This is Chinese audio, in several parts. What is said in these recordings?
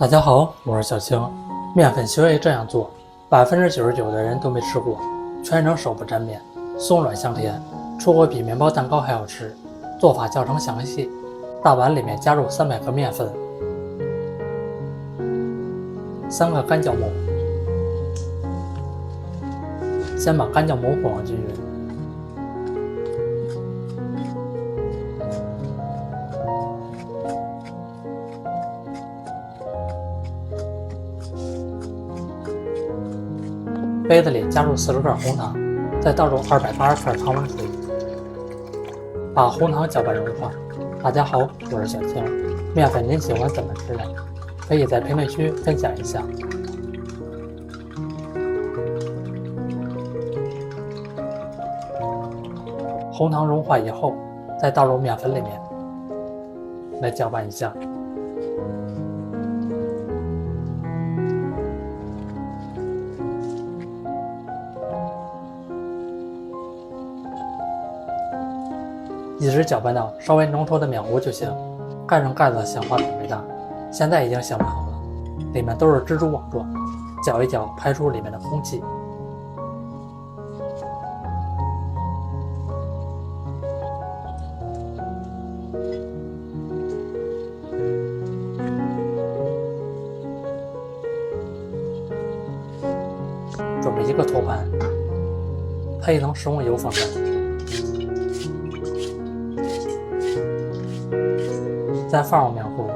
大家好，我是小青。面粉学会这样做，99%的人都没吃过，全程手不沾面，松软香甜，出锅比面包蛋糕还好吃。做法教程详细，大碗里面加入300克面粉，3个干酵母，先把干酵母混合均匀。杯子里加入40克红糖，再倒入280克常温水，把红糖搅拌融化。大家好，我是小青。面粉您喜欢怎么吃呢？可以在评论区分享一下。红糖融化以后，再倒入面粉里面，来搅拌一下。一直搅拌到稍微浓稠的面糊就行，盖上盖子想法准备大。现在已经想办好了，里面都是蜘蛛网状，搅一搅排出里面的空气。准备一个托盘，配一层食用油放上。再放入面糊，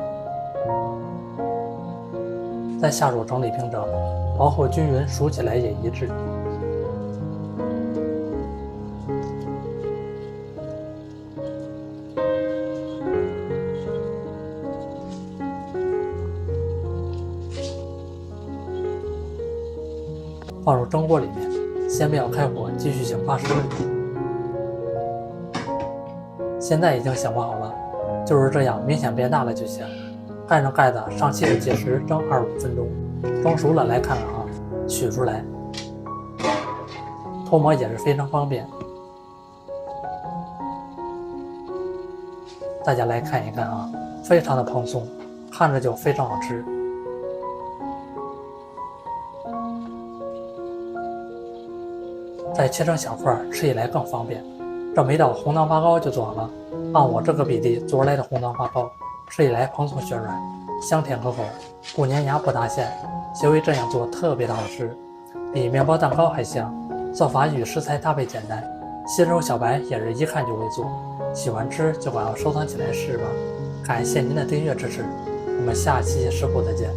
再下入整理平整，薄厚均匀，数起来也一致。放入蒸锅里面，先不要开火，继续醒80分钟。现在已经醒发好了。就是这样，明显变大了就行。盖上盖子，上气的计时蒸25分钟，蒸熟了来看看啊，取出来，脱模也是非常方便。大家来看一看啊，非常的蓬松，看着就非常好吃。再切成小块，吃起来更方便。这每道红糖发糕就做好了。按我这个比例做出来的红糖发糕，吃起来蓬松暄软，香甜可口，不粘牙不塌陷。学会这样做特别的好吃，比面包蛋糕还香。做法与食材搭配简单，新手小白也是一看就会做。喜欢吃就赶快收藏起来试吧。感谢您的订阅支持，我们下期食谱再见。